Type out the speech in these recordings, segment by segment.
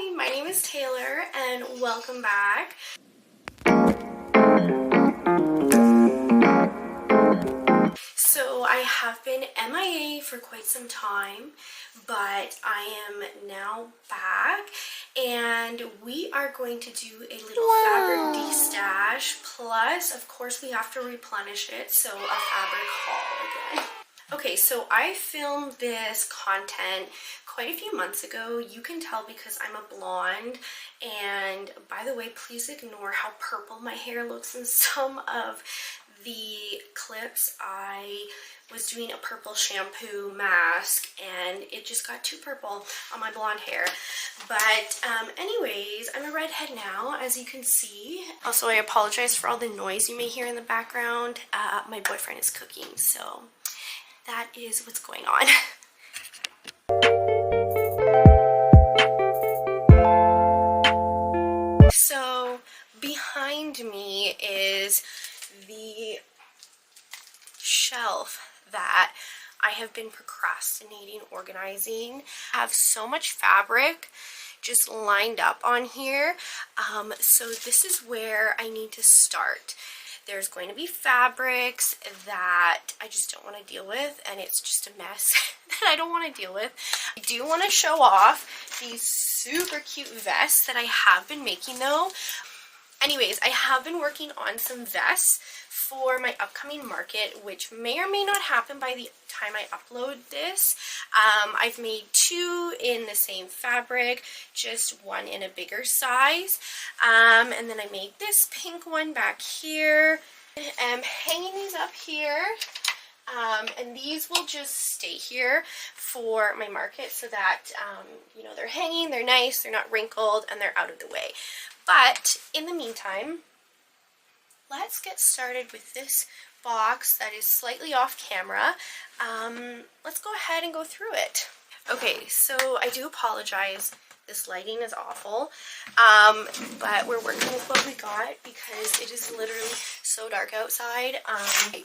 Hi, my name is Taylor and welcome back. So I have been MIA for quite some time, but I am now back and we are going to do a little fabric destash, plus of course we have to replenish it, so a fabric haul again. Okay, so I filmed this content quite a few months ago. You can tell because I'm a blonde, and by the way, please ignore how purple my hair looks in some of the clips. I was doing a purple shampoo mask and it just got too purple on my blonde hair. But anyways, I'm a redhead now, as you can see. Also, I apologize for all the noise you may hear in the background. My boyfriend is cooking, so that is what's going on. So behind me is the shelf that I have been procrastinating organizing. I have so much fabric just lined up on here, so this is where I need to start. There's going to be fabrics that I just don't want to deal with, and it's just a mess that I don't want to deal with. I do want to show off these super cute vests that I have been making though. Anyways, I have been working on some vests for my upcoming market, which may or may not happen by the time I upload this. I've made two in the same fabric, just one in a bigger size. And then I made this pink one back here. I'm hanging these up here. And these will just stay here for my market so that, you know, they're hanging, they're nice, they're not wrinkled, and they're out of the way. But in the meantime, let's get started with this box that is slightly off camera. Let's go ahead and go through it. Okay, so I do apologize. This lighting is awful, but we're working with what we got because it is literally so dark outside.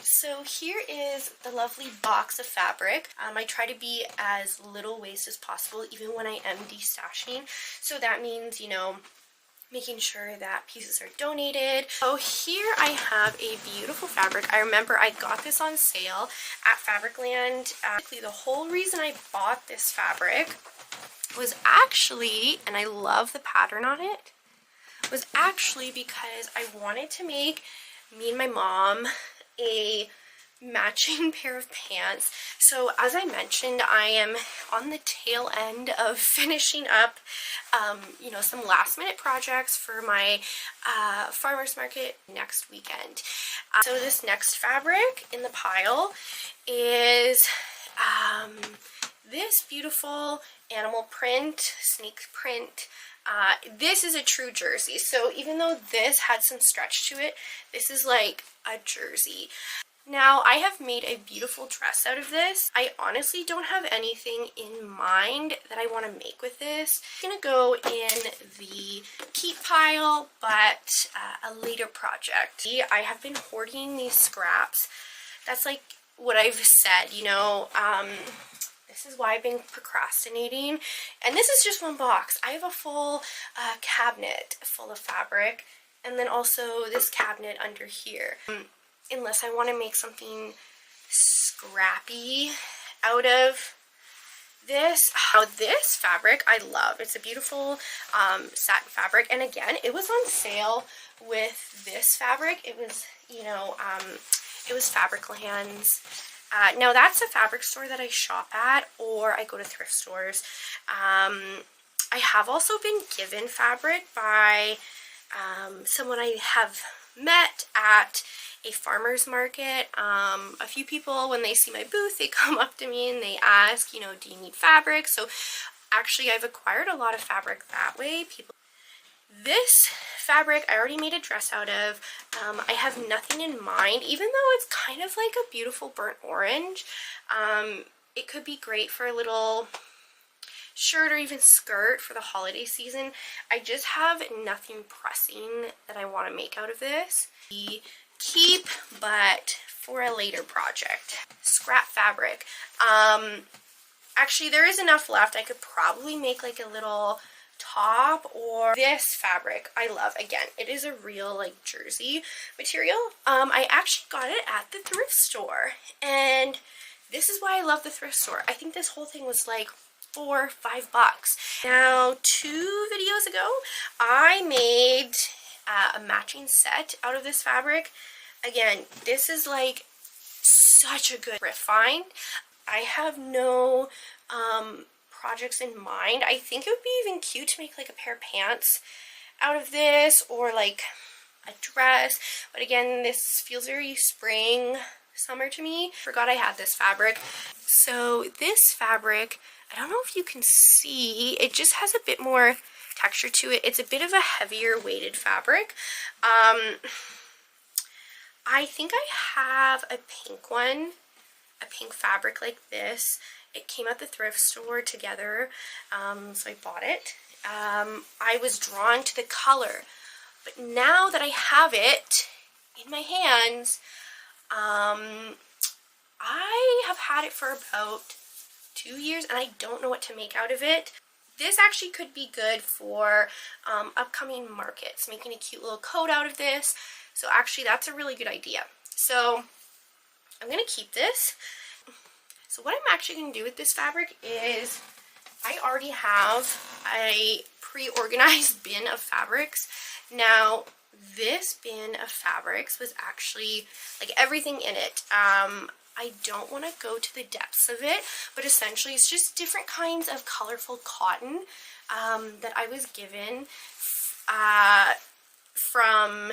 So here is the lovely box of fabric. I try to be as little waste as possible even when I am destashing. So that means, you know, making sure that pieces are donated. So here I have a beautiful fabric. I remember I got this on sale at Fabricland. The whole reason I bought this fabric was actually, and I love the pattern on it, was actually because I wanted to make me and my mom a matching pair of pants. So as I mentioned, I am on the tail end of finishing up you know, some last minute projects for my farmers market next weekend. So this next fabric in the pile is this beautiful animal print, snake print. This is a true jersey, so even though this had some stretch to it, this is like a jersey. Now, I have made a beautiful dress out of this. I honestly don't have anything in mind that I want to make with this. It's going to go in the keep pile, but a later project. I have been hoarding these scraps. That's like what I've said, you know, this is why I've been procrastinating. And this is just one box. I have a full cabinet full of fabric, and then also this cabinet under here. Unless I want to make something scrappy out of this. This fabric I love. It's a beautiful satin fabric, and again, it was on sale with this fabric. It was, you know, it was Fabricland's. Now that's a fabric store that I shop at, or I go to thrift stores. I have also been given fabric by someone I have met at a farmer's market. A few people, when they see my booth, they come up to me and they ask, you know, do you need fabric? So actually I've acquired a lot of fabric that way. This fabric I already made a dress out of. I have nothing in mind, even though it's kind of like a beautiful burnt orange. It could be great for a little shirt or even skirt for the holiday season. I just have nothing pressing that I want to make out of this. Keep, but for a later project. Scrap fabric. Actually, there is enough left. I could probably make like a little top, or this fabric I love. Again, it is a real like jersey material. I actually got it at the thrift store, and this is why I love the thrift store. I think this whole thing was like $4 or $5. Now, 2 videos ago, I made a matching set out of this fabric. Again, this is like such a good thrift find. I have no projects in mind. I think it would be even cute to make like a pair of pants out of this, or like a dress. But again, this feels very spring, summer to me. Forgot I had this fabric. So this fabric, I don't know if you can see, it just has a bit more texture to it. It's a bit of a heavier weighted fabric. I think I have a pink one, a pink fabric like this. It came at the thrift store together, so I bought it. I was drawn to the color, but now that I have it in my hands, I have had it for about 2 years, and I don't know what to make out of it. This actually could be good for upcoming markets, making a cute little coat out of this. So actually, that's a really good idea. So I'm going to keep this. So what I'm actually going to do with this fabric is I already have a pre-organized bin of fabrics. Now, this bin of fabrics was actually like everything in it. I don't want to go to the depths of it, but essentially it's just different kinds of colorful cotton that I was given from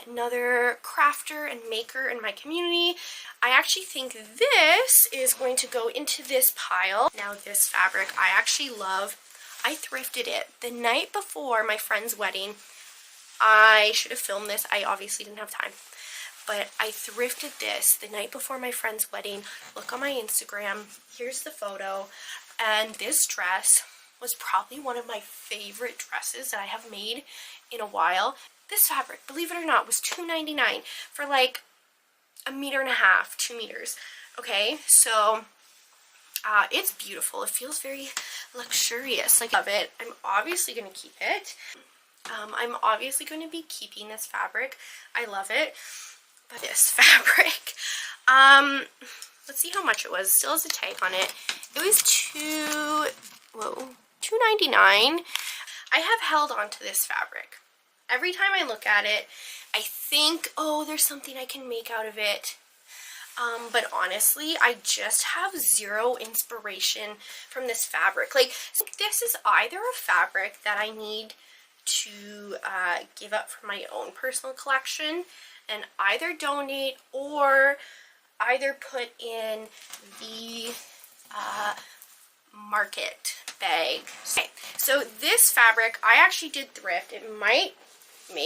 another crafter and maker in my community. I actually think this is going to go into this pile. Now this fabric I actually love. I thrifted it the night before my friend's wedding. I should have filmed this. I obviously didn't have time. But I thrifted this the night before my friend's wedding. Look on my Instagram. Here's the photo. And this dress was probably one of my favorite dresses that I have made in a while. This fabric, believe it or not, was $2.99 for like 1.5 meters, 2 meters. Okay, so it's beautiful. It feels very luxurious. Like, I love it. I'm obviously going to keep it. I'm obviously going to be keeping this fabric. I love it. But this fabric, let's see how much it was. It still has a tag on it. It was $2.99. I have held on to this fabric. Every time I look at it, I think, oh, there's something I can make out of it. But honestly, I just have zero inspiration from this fabric. Like, so this is either a fabric that I need to give up for my own personal collection and either donate or either put in the market bag. Okay, so this fabric, I actually did thrift. It may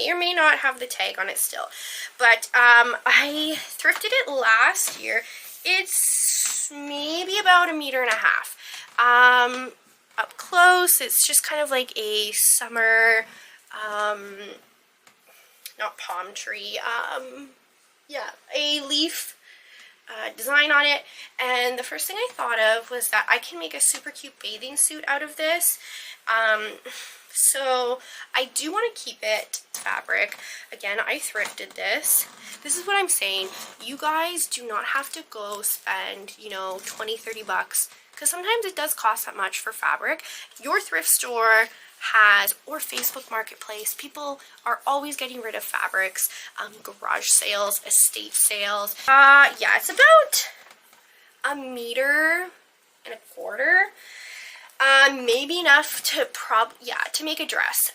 or may not have the tag on it still, but I thrifted it last year. It's maybe about 1.5 meters. Up close, it's just kind of like a summer, not palm tree, yeah, a leaf design on it. And the first thing I thought of was that I can make a super cute bathing suit out of this. So I do want to keep it fabric. Again, I thrifted this. This is what I'm saying. You guys do not have to go spend, you know, $20-30, because sometimes it does cost that much for fabric. Your thrift store has, or Facebook Marketplace, people are always getting rid of fabrics. Garage sales, estate sales. Yeah, it's about 1.25 meters. Maybe enough to to make a dress.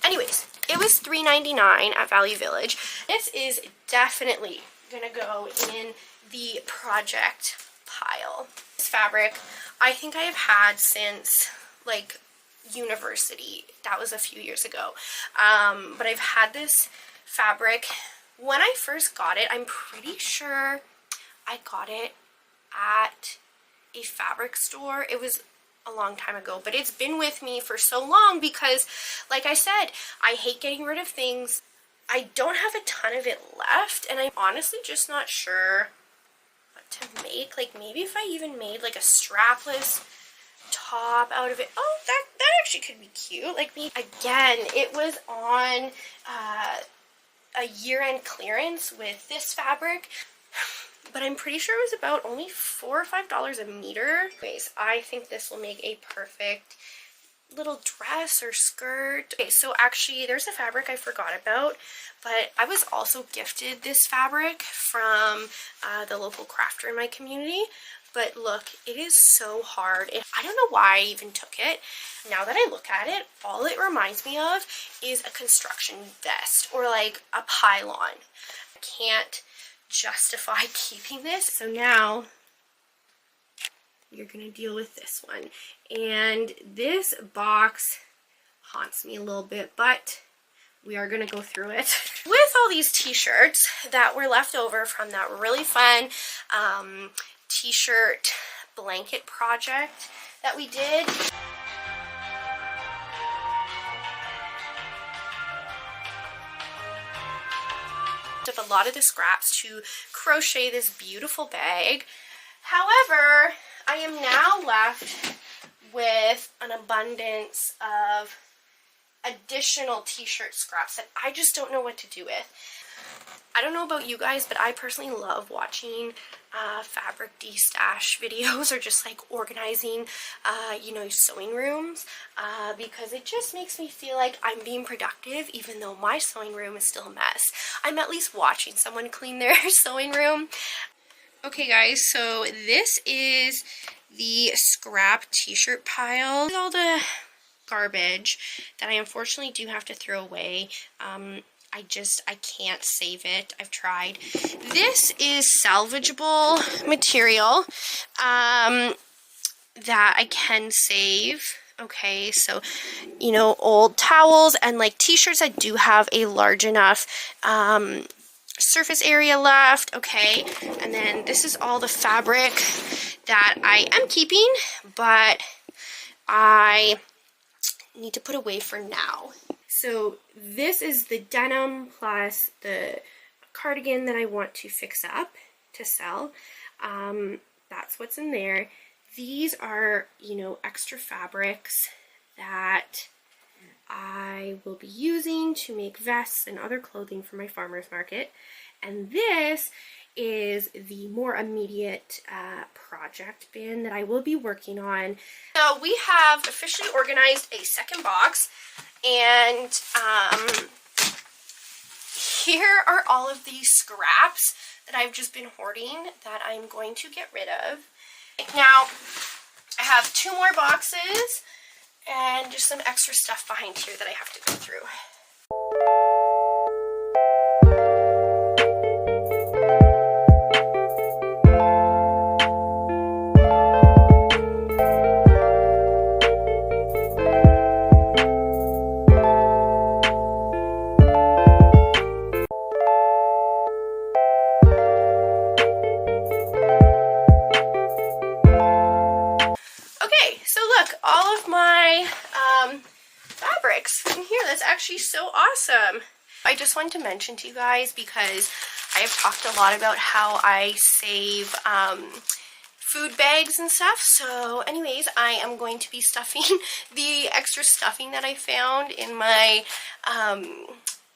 Anyways, it was $3.99 at Value Village. This is definitely gonna go in the project pile. This fabric, I think I have had since like university. That was a few years ago. But I've had this fabric. When I first got it, I'm pretty sure I got it at a fabric store. It was a long time ago, but it's been with me for so long because, like I said, I hate getting rid of things. I don't have a ton of it left, and I'm honestly just not sure what to make. Like, maybe if I even made like a strapless top out of it. Oh, that actually could be cute. Like, me again, it was on a year-end clearance with this fabric, but I'm pretty sure it was about only $4 or $5 a meter. Anyways, I think this will make a perfect little dress or skirt. Okay, so actually there's a fabric I forgot about, but I was also gifted this fabric from the local crafter in my community. But look, it is so hard. I don't know why I even took it. Now that I look at it, all it reminds me of is a construction vest or like a pylon. I can't justify keeping this. So now you're gonna deal with this one. And this box haunts me a little bit, but we are gonna go through it. With all these t-shirts that were left over from that really fun t-shirt blanket project that we did. Took a lot of the scraps to crochet this beautiful bag. However, I am now left with an abundance of additional t-shirt scraps that I just don't know what to do with. I don't know about you guys, but I personally love watching fabric de-stash videos or just like organizing, you know, sewing rooms, because it just makes me feel like I'm being productive even though my sewing room is still a mess. I'm at least watching someone clean their sewing room. Okay guys, so this is the scrap t-shirt pile. All the garbage that I unfortunately do have to throw away. I can't save it. I've tried. This is salvageable material that I can save. Okay, so, you know, old towels and like t-shirts that do have a large enough surface area left. Okay, and then this is all the fabric that I am keeping, but I need to put away for now. So this is the denim plus the cardigan that I want to fix up to sell. That's what's in there. These are, you know, extra fabrics that I will be using to make vests and other clothing for my farmer's market. And this is the more immediate project bin that I will be working on. So we have officially organized a second box, and here are all of these scraps that I've just been hoarding that I'm going to get rid of. Now, I have 2 more boxes and just some extra stuff behind here that I have to go through. Fabrics in here. That's actually so awesome. I just wanted to mention to you guys, because I have talked a lot about how I save food bags and stuff. So anyways, I am going to be stuffing the extra stuffing that I found in my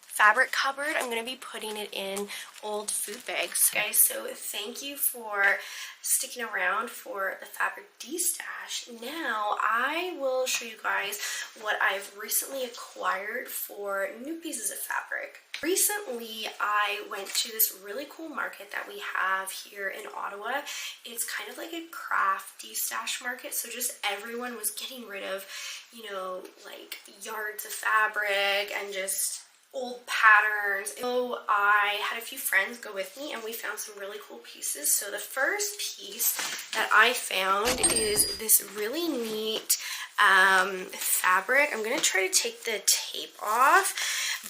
fabric cupboard. I'm going to be putting it in old food bags. Guys, so thank you for sticking around for the fabric de-stash. Now I will show you guys what I've recently acquired for new pieces of fabric. Recently I went to this really cool market that we have here in Ottawa. It's kind of like a craft de-stash market, so just everyone was getting rid of, you know, like yards of fabric and just old patterns. So I had a few friends go with me and we found some really cool pieces. So the first piece that I found is this really neat fabric. I'm going to try to take the tape off,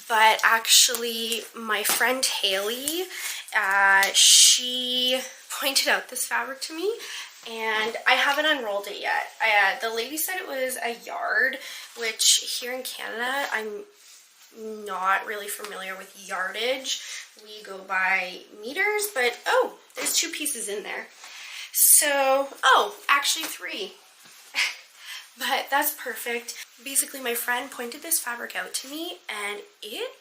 but actually my friend Haley, she pointed out this fabric to me and I haven't unrolled it yet. The lady said it was a yard, which here in Canada, I'm not really familiar with yardage. We go by meters, but oh, there's 2 pieces in there. So, oh, actually 3. but that's perfect. Basically, my friend pointed this fabric out to me and it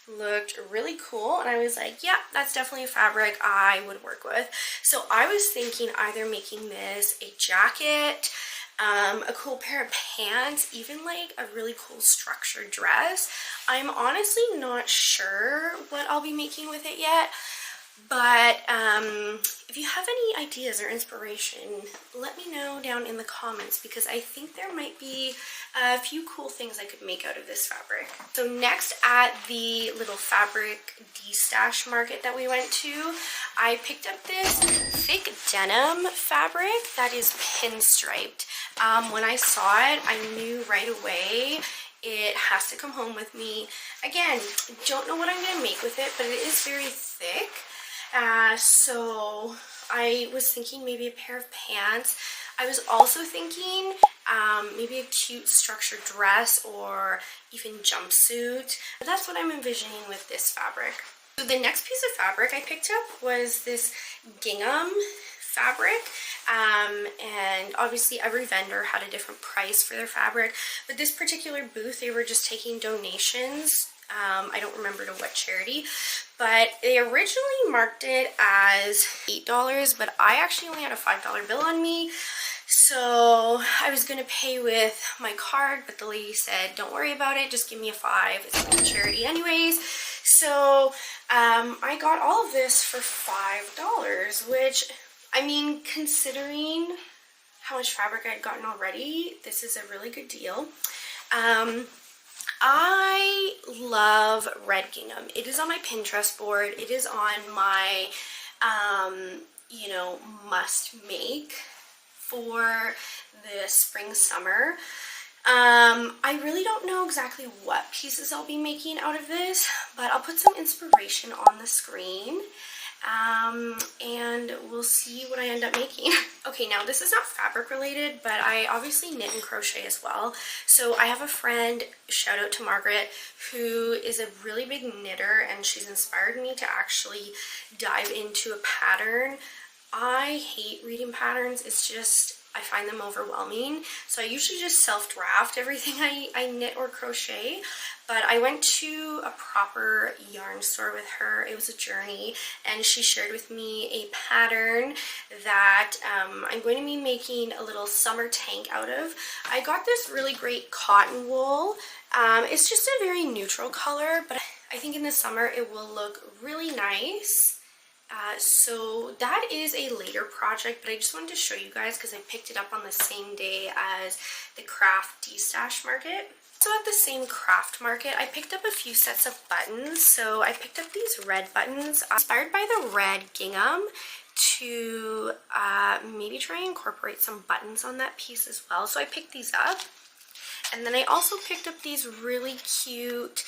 looked really cool, and I was like, yeah, that's definitely a fabric I would work with. So I was thinking either making this a jacket, a cool pair of pants, even like a really cool structured dress. I'm honestly not sure what I'll be making with it yet, but if you have any ideas or inspiration, let me know down in the comments, because I think there might be a few cool things I could make out of this fabric. So next, at the little fabric de-stash market that we went to, I picked up this thick denim fabric that is pinstriped. When I saw it, I knew right away it has to come home with me. Again, don't know what I'm going to make with it, but it is very thick. So I was thinking maybe a pair of pants. I was also thinking maybe a cute structured dress or even jumpsuit. But that's what I'm envisioning with this fabric. So the next piece of fabric I picked up was this gingham fabric, and obviously every vendor had a different price for their fabric, but this particular booth, they were just taking donations. I don't remember to what charity, but they originally marked it as $8, but I actually only had a $5 bill on me. So I was going to pay with my card, but the lady said, don't worry about it, just give me a $5. It's for charity anyways. So I got all of this for $5, which, I mean, considering how much fabric I had gotten already, this is a really good deal. I love red gingham. It is on my Pinterest board. It is on my, you know, must make for the spring summer. I really don't know exactly what pieces I'll be making out of this, but I'll put some inspiration on the screen. And we'll see what I end up making. Okay, now this is not fabric related, but I obviously knit and crochet as well. So I have a friend, shout out to Margaret, who is a really big knitter, and she's inspired me to actually dive into a pattern. I hate reading patterns. It's just, I find them overwhelming. So I usually just self-draft everything I knit or crochet. But I went to a proper yarn store with her. It was a journey, and she shared with me a pattern that I'm going to be making a little summer tank out of. I got this really great cotton wool. It's just a very neutral color, but I think in the summer it will look really nice. So that is a later project, but I just wanted to show you guys because I picked it up on the same day as the craft de-stash market. So at the same craft market, I picked up a few sets of buttons. So I picked up these red buttons, inspired by the red gingham, to maybe try and incorporate some buttons on that piece as well. So I picked these up. And then I also picked up these really cute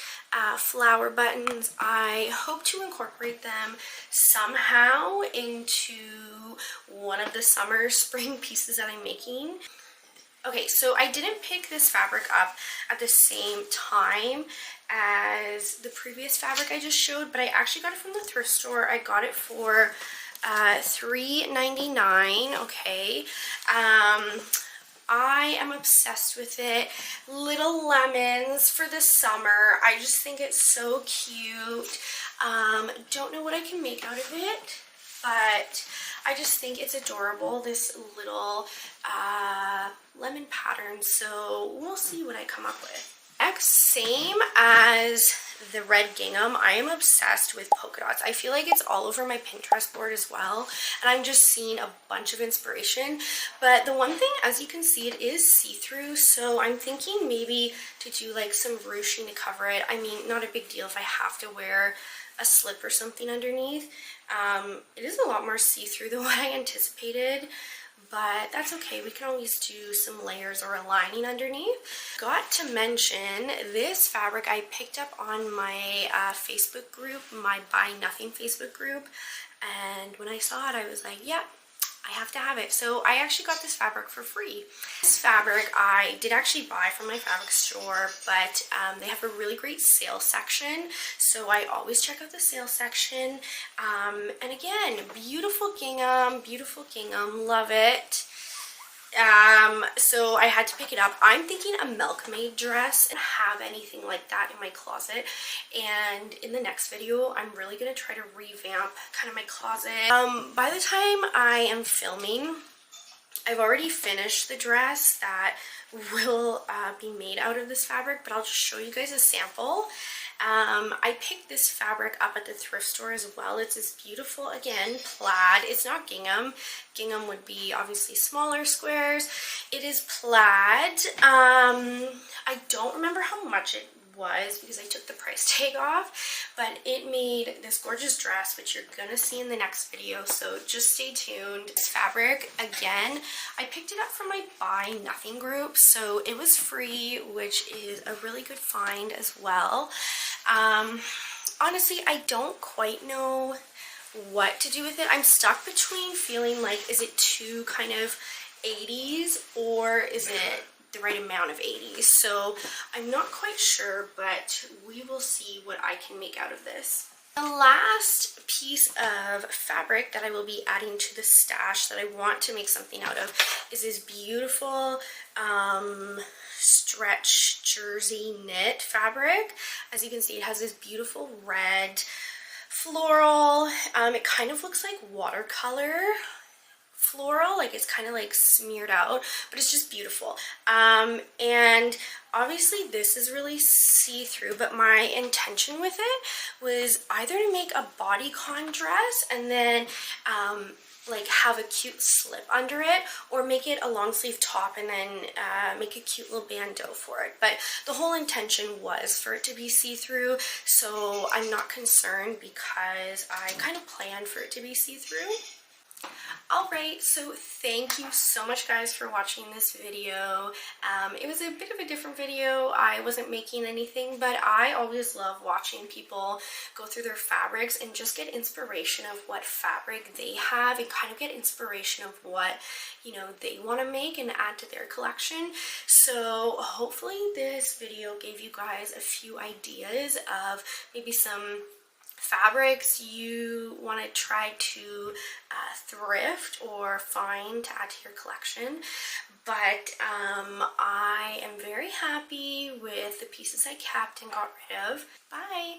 flower buttons. I hope to incorporate them somehow into one of the summer spring pieces that I'm making. Okay, so I didn't pick this fabric up at the same time as the previous fabric I just showed, but I actually got it from the thrift store. I got it for $3.99, okay. I am obsessed with it. Little lemons for the summer. I just think it's so cute. Don't know what I can make out of it, but I just think it's adorable, this little lemon pattern, so we'll see what I come up with. Next, same as the red gingham, I am obsessed with polka dots. I feel like it's all over my Pinterest board as well, and I'm just seeing a bunch of inspiration. But the one thing, as you can see, it is see-through, so I'm thinking maybe to do like some ruching to cover it. I mean, not a big deal if I have to wear a slip or something underneath. It is a lot more see-through than what I anticipated, but that's okay. We can always do some layers or a lining underneath. Got to mention this fabric I picked up on my Facebook group, my Buy Nothing Facebook group, and when I saw it, I was like, yeah, I have to have it. So I actually got this fabric for free. This fabric I did actually buy from my fabric store, but they have a really great sale section, so I always check out the sale section. And again, beautiful gingham, love it. So I had to pick it up. I'm thinking a milkmaid dress, and have anything like that in my closet. And in the next video, I'm really gonna try to revamp kind of my closet. By the time I am filming, I've already finished the dress that will be made out of this fabric, but I'll just show you guys a sample. I picked this fabric up at the thrift store as well. It's this beautiful, again, plaid. It's not gingham. Gingham would be obviously smaller squares. It is plaid. I don't remember how much it was because I took the price tag off, but it made this gorgeous dress, which you're gonna see in the next video, so just stay tuned. This fabric, again, I picked it up from my Buy Nothing group, so it was free, which is a really good find as well. Honestly, I don't quite know what to do with it. I'm stuck between feeling like, is it too kind of 80s, or is it the right amount of 80s? So I'm not quite sure, but we will see what I can make out of this. The last piece of fabric that I will be adding to the stash that I want to make something out of is this beautiful stretch jersey knit fabric. As you can see, it has this beautiful red floral. It kind of looks like watercolor floral, like it's kind of like smeared out, but it's just beautiful. And obviously this is really see-through, but my intention with it was either to make a bodycon dress and then like have a cute slip under it, or make it a long sleeve top and then make a cute little bandeau for it. But the whole intention was for it to be see-through, so I'm not concerned because I kind of planned for it to be see-through. Alright, so thank you so much guys for watching this video. It was a bit of a different video. I wasn't making anything, but I always love watching people go through their fabrics and just get inspiration of what fabric they have and kind of get inspiration of what, you know, they want to make and add to their collection. So hopefully this video gave you guys a few ideas of maybe some fabrics you want to try to thrift or find to add to your collection. But I am very happy with the pieces I kept and got rid of. Bye!